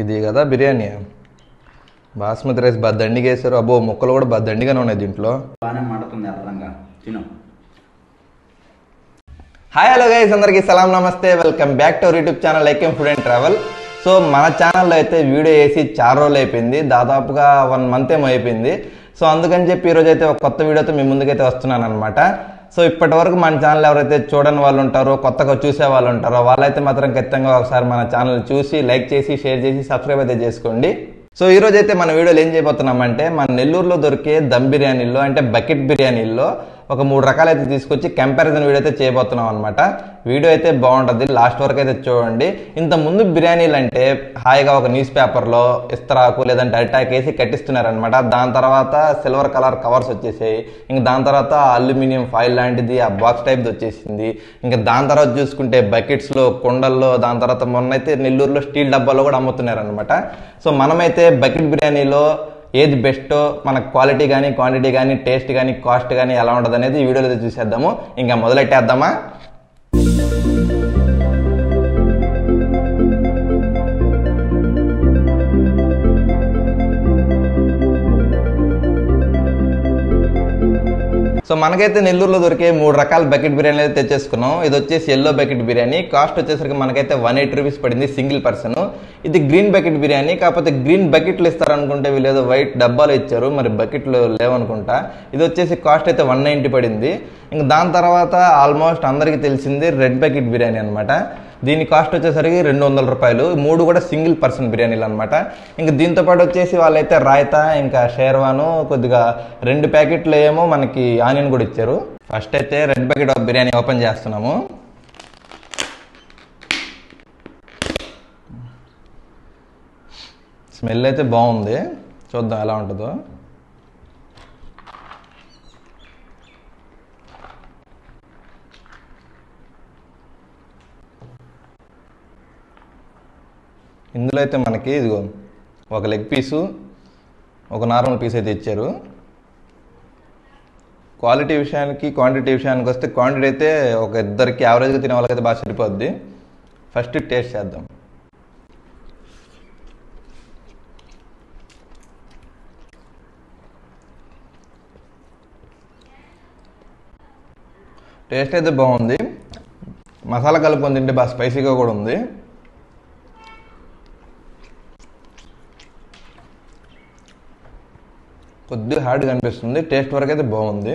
ఇది కదా బిర్యానీ. బాస్మతి రైస్ బాగా దండిగా వేసారు. అబ్బో ముక్కలు కూడా బాగా దండిగానే ఉన్నాయి దీంట్లో. బాగానే మండుతుంది ఎర్రంగా. తిను. హాయ్ హలో గైస్, అందరికీ సలాం నమస్తే. Welcome back to our YouTube channel like food and travel. So మన ఛానల్లో అయితే వీడియో వేసి 4 రోజులు అయిపోయింది, దాదాపుగా 1 మంత్ ఏమో అయిపోయింది. సో అందుకని చెప్పి ఈరోజు అయితే ఒక కొత్త వీడియోతో మీ ముందుకైతే వస్తున్నాను అనమాట. సో ఇప్పటి వరకు మన ఛానల్ ఎవరైతే చూడని వాళ్ళు ఉంటారో, కొత్తగా చూసే వాళ్ళు ఉంటారో వాళ్ళైతే మాత్రం ఖచ్చితంగా ఒకసారి మన ఛానల్ చూసి లైక్ చేసి షేర్ చేసి సబ్స్క్రైబ్ అయితే చేసుకోండి. సో ఈరోజు అయితే మన వీడియోలో ఏం చేయబోతున్నామంటే, మన నెల్లూరులో దొరికే దమ్ బిర్యానీల్లో అంటే బకెట్ బిర్యానీల్లో ఒక 3 రకాలు అయితే తీసుకొచ్చి కంపారిజన్ వీడియో అయితే చేయబోతున్నాం అనమాట. వీడియో అయితే బాగుంటుంది, లాస్ట్ వరకు అయితే చూడండి. ఇంత ముందు బిర్యానీలు అంటే హాయిగా ఒక న్యూస్ పేపర్లో ఇస్తరాకు లేదంటే అరిటాకు వేసి కట్టిస్తున్నారనమాట. దాని తర్వాత సిల్వర్ కలర్ కవర్స్ వచ్చేసాయి. ఇంకా దాని తర్వాత అల్యూమినియం ఫాయిల్ లాంటిది ఆ బాక్స్ టైప్ది వచ్చేసింది. ఇంకా దాని తర్వాత చూసుకుంటే బకెట్స్లో, కుండల్లో, దాని తర్వాత మొన్నైతే నెల్లూరులో స్టీల్ డబ్బాలో కూడా అమ్ముతున్నారనమాట. సో మనమైతే బకెట్ బిర్యానీలో ఏది బెస్టో, మన క్వాలిటీ కానీ, క్వాంటిటీ కానీ, టేస్ట్ కానీ, కాస్ట్ కానీ ఎలా ఉంటుంది అనేది ఈ వీడియోలో చూసేద్దాము. ఇంకా మొదలెట్టేద్దామా? సో మనకైతే నెల్లూరులో దొరికే 3 రకాల బకెట్ బిర్యానీ అయితే తెచ్చేసుకున్నాం. ఇది వచ్చేసి ఎల్లో బకెట్ బిర్యానీ. కాస్ట్ వచ్చేసరికి మనకైతే 180 రూపీస్ పడింది సింగిల్ పర్సన్. ఇది గ్రీన్ బకెట్ బిర్యానీ, కాకపోతే గ్రీన్ బకెట్లు ఇస్తారనుకుంటే వీళ్ళు ఏదో వైట్ డబ్బాలు ఇచ్చారు, మరి బకెట్లు లేవనుకుంటా. ఇది వచ్చేసి కాస్ట్ అయితే 190 పడింది. ఇంకా దాని తర్వాత ఆల్మోస్ట్ అందరికీ తెలిసింది రెడ్ బకెట్ బిర్యానీ అనమాట. దీని కాస్ట్ వచ్చేసరికి 200 రూపాయలు. 3 కూడా సింగిల్ పర్సన్ బిర్యానీలు అనమాట. ఇంకా దీంతో పాటు వచ్చేసి వాళ్ళైతే రాయితా, ఇంకా షేర్వాను, కొద్దిగా 2 ప్యాకెట్లు ఏమో మనకి ఆనియన్ కూడా ఇచ్చారు. ఫస్ట్ అయితే red bucket of biryani open చేస్తున్నాము. స్మెల్ అయితే బాగుంది, చూద్దాం ఎలా ఉంటుందో. ఇందులో అయితే మనకి ఇదిగో ఒక లెగ్ పీసు, ఒక నార్మల్ పీస్ అయితే ఇచ్చారు. క్వాలిటీ విషయానికి, క్వాంటిటీ విషయానికి వస్తే క్వాంటిటీ అయితే ఒక ఇద్దరికి యావరేజ్గా తినే వాళ్ళకైతే బాగా సరిపోద్ది. ఫస్ట్ టేస్ట్ చేద్దాం. టేస్ట్ అయితే బాగుంది. మసాలా కలుపుకొని తింటే బాగా స్పైసీగా కూడా ఉంది. కొద్దిగా హార్డ్గా అనిపిస్తుంది. టేస్ట్ వరకు అయితే బాగుంది.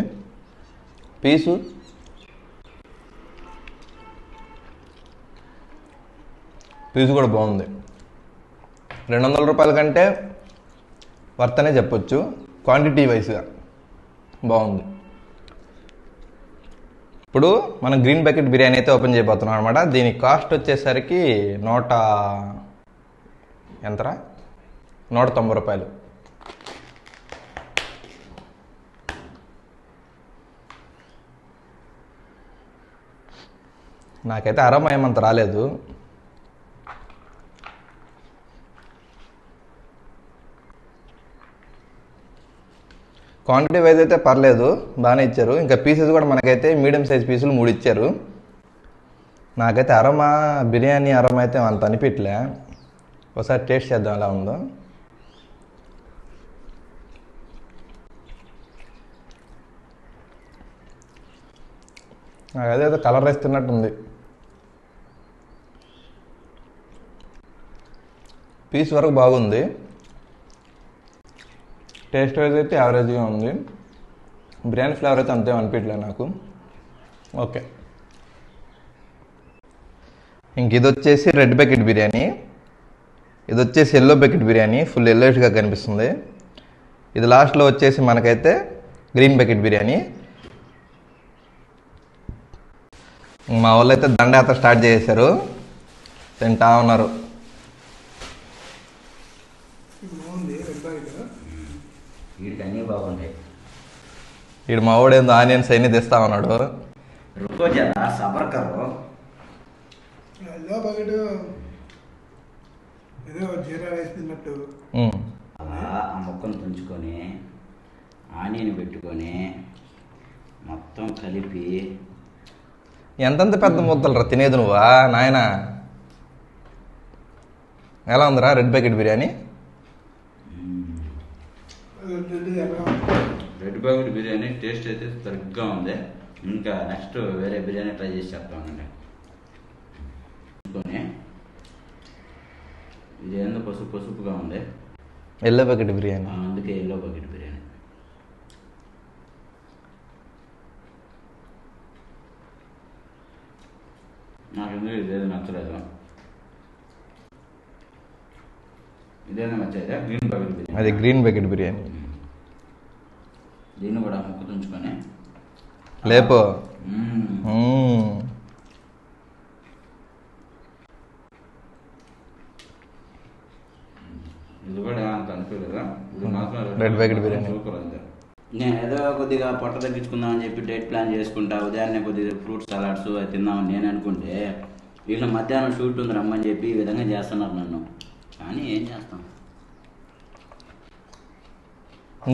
పీసు కూడా బాగుంది. 200 రూపాయల కంటే వర్త్ అనే చెప్పొచ్చు. క్వాంటిటీ వైజ్గా బాగుంది. ఇప్పుడు మనం గ్రీన్ బకెట్ బిర్యానీ అయితే ఓపెన్ చేయబోతున్నాం అనమాట. దీని కాస్ట్ వచ్చేసరికి 190 రూపాయలు. నాకైతే అరోమా ఏమంత రాలేదు. క్వాంటిటీ వైజ్ అయితే పర్లేదు, బాగానే ఇచ్చారు. ఇంకా పీసెస్ కూడా మనకైతే మీడియం సైజ్ పీసులు 3 ఇచ్చారు. నాకైతే అరోమా, బిర్యానీ అరోమా అయితే అంత అనిపించలే. ఒకసారి టేస్ట్ చేద్దాం ఎలా ఉందో. నాకు అదేదో కలర్ రైస్ తిన్నట్టుంది. పీస్ వరకు బాగుంది. టేస్ట్ వైజ్ అయితే యావరేజ్గా ఉంది. బిర్యానీ ఫ్లేవర్ అయితే అంతేం అనిపించలేదు నాకు. ఓకే, ఇంక ఇది వచ్చేసి రెడ్ బకెట్ బిర్యానీ. ఇది వచ్చేసి ఎల్లో బకెట్ బిర్యానీ, ఫుల్ ఎల్లోష్గా కనిపిస్తుంది. ఇది లాస్ట్లో వచ్చేసి మనకైతే గ్రీన్ బకెట్ బిర్యానీ. మా వాళ్ళు అయితే దండయాత్ర స్టార్ట్ చేశారు, తింటా ఉన్నారు. వీడికన్నీ బాగుంటాయి. వీడు మా వాడు ఏందో ఆనియన్స్ అన్నీ తెస్తా ఉన్నాడు. అలా ఆ ముక్కను తుంచుకొని ఆనియన్ పెట్టుకొని మొత్తం కలిపి. ఎంతంత పెద్ద ముద్దలు రా తినేది నువ్వా నాయన? ఎలా ఉందిరా red bucket biryani? Red bucket biryani taste అయితే సరిగ్గా ఉంది. ఇంకా నెక్స్ట్ వేరే బిర్యానీ ట్రై చేసి చెప్తామండి. ఇది ఏందో పసుపుగా ఉంది. ఎల్లో బకెట్ బిర్యానీ, అందుకే ఎల్లో బకెట్ బిర్యానీ. నాకు ఎందుకు ఇదేదో నచ్చలేదు. ఇదేదో నచ్చలేదా? Green bucket biryani. అది గ్రీన్ బకెట్ బిర్యానీ. దీన్ని కూడా ముక్క తుంచుకొని లేపో. ఇది కూడా అంత అనిపించలేదా? ఇది మాత్రం రెడ్ బకెట్ బిర్యానీ సూపర్ అంతే. నేను ఏదో కొద్దిగా పొట్ట తగ్గించుకుందామని చెప్పి డైట్ ప్లాన్ చేసుకుంటా, ఉదయాన్నే కొద్దిగా ఫ్రూట్ సలాడ్స్ అవి తిందామని నేను అనుకుంటే వీళ్ళు మధ్యాహ్నం షూట్ ఉంది రమ్మని చెప్పి ఈ విధంగా చేస్తున్నారు నన్ను. కానీ ఏం చేస్తాం,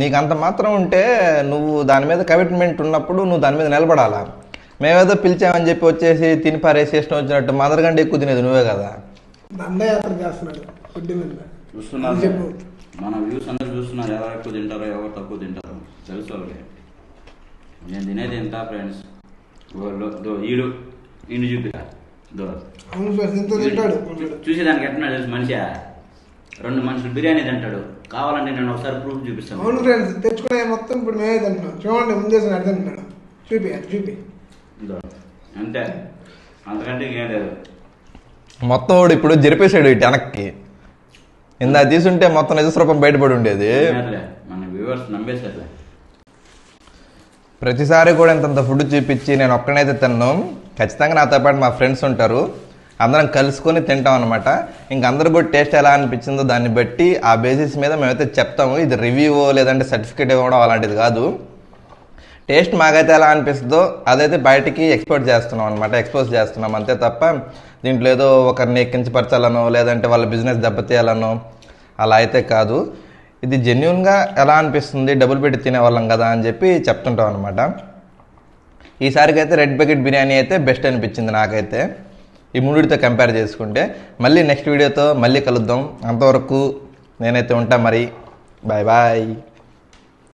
నీకు అంత మాత్రం ఉంటే నువ్వు దాని మీద కమిట్మెంట్ ఉన్నప్పుడు నువ్వు దాని మీద నిలబడాలా. మేమేదో పిలిచామని చెప్పి వచ్చేసి తిని పారేసి ఇష్టం వచ్చినట్టు మదర్ కంటే ఎక్కువ తినేది నువ్వే కదా. దండయాత్ర చేస్తున్నాడు ఫుడ్ మీద. చూస్తున్నారు మన వ్యూస్ అందరూ చూస్తున్నారు, ఎవరు ఎక్కువ తింటారో ఎవరు తక్కువ తింటారో తెలుసు వాళ్ళకి. నేను తినేది ఎంత ఫ్రెండ్స్, ఈడు ఇండు చూపిరా చూసేదానికి ఎట్టున్నాడు తెలుసు మనిషి. 2 మనుషులు బిర్యానీ తింటాడు, కావాలంటే నేను ఒకసారి ప్రూఫ్ చూపిస్తాను. అవును ఫ్రెండ్స్, తెచ్చుకునే మొత్తం ఇప్పుడు మేమే తింటున్నాం. చూడండి ముందే అర్థంటున్నాడు. చూపి అంతే, అంతకంటే ఇంకేం లేదు. మొత్తం వాడు ఇప్పుడు జరిపేశాడు ఇటు వెనక్కి. ఇందా తీసుంటే మొత్తం నిజస్వరూపం బయటపడి ఉండేది. మన వ్యూవర్స్ నమ్మేశారులే. ప్రతిసారి కూడా ఇంతంత ఫుడ్ చూపించి నేను ఒక్కనైతే తిన్నాను. ఖచ్చితంగా నాతో పాటు మా ఫ్రెండ్స్ ఉంటారు, అందరం కలుసుకొని తింటాం అనమాట. ఇంకందరూ కూడా టేస్ట్ ఎలా అనిపించిందో దాన్ని బట్టి ఆ బేసిస్ మీద మేమైతే చెప్తాము. ఇది రివ్యూ లేదంటే సర్టిఫికేట్ ఇవ్వడం అలాంటిది కాదు. టేస్ట్ మాకైతే ఎలా అనిపిస్తుందో అదైతే బయటికి ఎక్స్పోజ్ చేస్తున్నాం అంతే తప్ప దీంట్లో ఏదో ఒకరిని కించపరచాలనో లేదంటే వాళ్ళ బిజినెస్ దెబ్బతీయాలనో అలా అయితే కాదు. ఇది జెన్యున్గా ఎలా అనిపిస్తుంది, డబుల్ పెట్టి తినేవాళ్ళం కదా అని చెప్పి చెప్తుంటాం అనమాట. ఈసారికి అయితే రెడ్ బకెట్ బిర్యానీ అయితే బెస్ట్ అనిపించింది నాకైతే, ఈ మూడితో కంపేర్ చేసుకుంటే. మళ్ళీ నెక్స్ట్ వీడియోతో మళ్ళీ కలుద్దాం. అంతవరకు నేనైతే ఉంటా మరి. Bye bye.